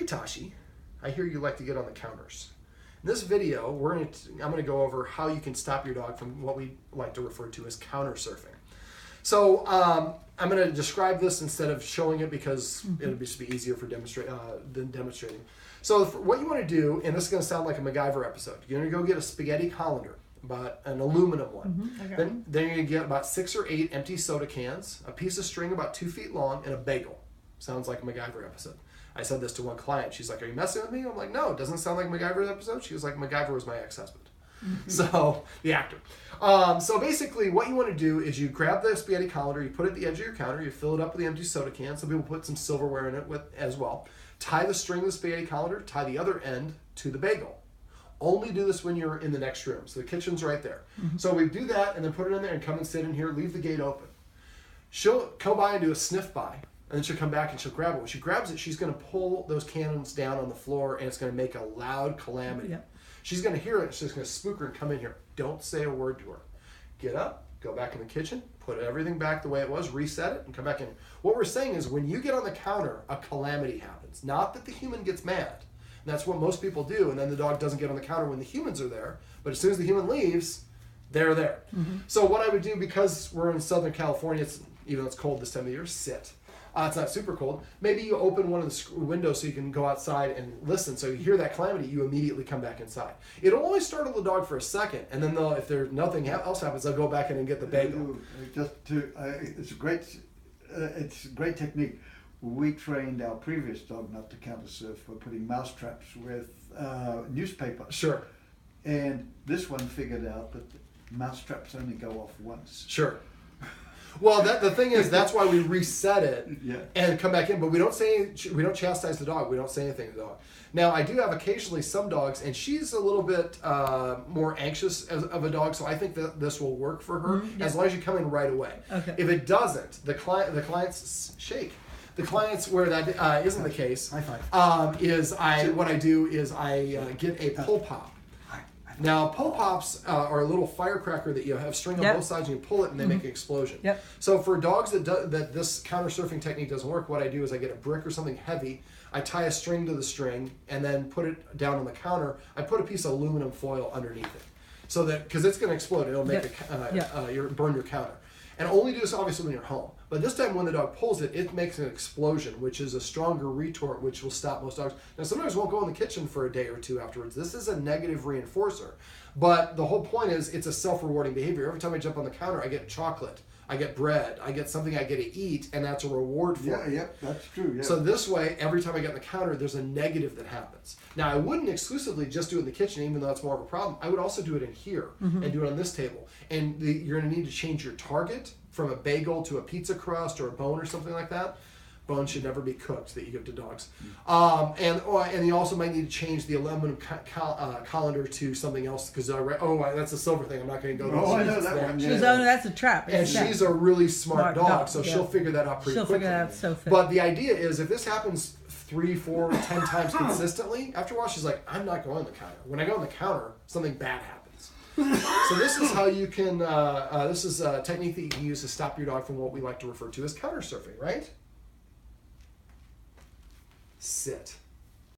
Hey Tashi, I hear you like to get on the counters. In this video, I'm going to go over how you can stop your dog from what we like to refer to as countersurfing. So I'm going to describe this instead of showing it because it'll just be easier for than demonstrating. So what you want to do, and this is going to sound like a MacGyver episode, you're going to go get a spaghetti colander, about an aluminum one. Okay. Then you're going to get about 6 or 8 empty soda cans, a piece of string about 2 feet long, and a bagel. Sounds like a MacGyver episode. I said this to one client. She's like, "Are you messing with me?" I'm like, "No, it doesn't sound like a MacGyver episode." She was like, "MacGyver was my ex-husband." So, the actor. So basically what you want to do is you grab the spaghetti colander, you put it at the edge of your counter, you fill it up with the empty soda can. Some people put some silverware in it as well. Tie the string of the spaghetti colander, tie the other end to the bagel. Only do this when you're in the next room. So the kitchen's right there. So we do that and then put it in there and come and sit in here, leave the gate open. She'll come by and do a sniff by. And then she'll come back and she'll grab it. When she grabs it, she's going to pull those cannons down on the floor, and it's going to make a loud calamity. Yep. She's going to hear it. She's going to spook her and come in here. Don't say a word to her. Get up, go back in the kitchen, put everything back the way it was, reset it, and come back in. What we're saying is when you get on the counter, a calamity happens. Not that the human gets mad. And that's what most people do, and then the dog doesn't get on the counter when the humans are there. But as soon as the human leaves, they're there. So what I would do, because we're in Southern California, even though it's cold this time of year, sit. It's not super cold. Maybe you open one of the windows so you can go outside and listen. So you hear that calamity, you immediately come back inside. It'll only startle the dog for a second, and then if there's nothing else happens, they'll go back in and get the bagel. It's a great technique. We trained our previous dog not to countersurf for putting mouse traps with newspaper. Sure. And this one figured out that mouse traps only go off once. Sure. Well, the thing is, that's why we reset it and come back in. But we don't chastise the dog. We don't say anything to the dog. Now, I do have occasionally some dogs, and she's a little bit more anxious of a dog, so I think that this will work for her as long as you come in right away. Okay. If it doesn't, the clients shake. The clients where that isn't the case, High five. What I do is I get a pull pop. Now, pull pops are a little firecracker that you have string on both sides, and you pull it, and they make an explosion. Yep. So for dogs that this counter-surfing technique doesn't work, what I do is I get a brick or something heavy, I tie a string to the string, and then put it down on the counter. I put a piece of aluminum foil underneath it, so that because it's going to explode, it'll make burn your counter. And only do this obviously when you're home. But this time when the dog pulls it, it makes an explosion, which is a stronger retort, which will stop most dogs. Now, some dogs won't go in the kitchen for a day or two afterwards. This is a negative reinforcer. But the whole point is it's a self-rewarding behavior. Every time I jump on the counter, I get chocolate, I get bread, I get something I get to eat, and that's a reward for me. Yeah, that's true. Yeah. So this way, every time I get on the counter, there's a negative that happens. Now, I wouldn't exclusively just do it in the kitchen, even though that's more of a problem. I would also do it in here and do it on this table. And you're going to need to change your target from a bagel to a pizza crust or a bone or something like that. Bone should never be cooked that you give to dogs. And you also might need to change the aluminum colander to something else because that's a silver thing. I'm not going to go to I know that one. She's that's a trap. And she's a really smart dog, so she'll figure that out pretty quickly. She'll figure that out so fast. But the idea is if this happens 3, 4, 10 times consistently, after a while she's like, I'm not going on the counter. When I go on the counter, something bad happens. So this is how you can, this is a technique that you can use to stop your dog from what we like to refer to as countersurfing, right? Sit.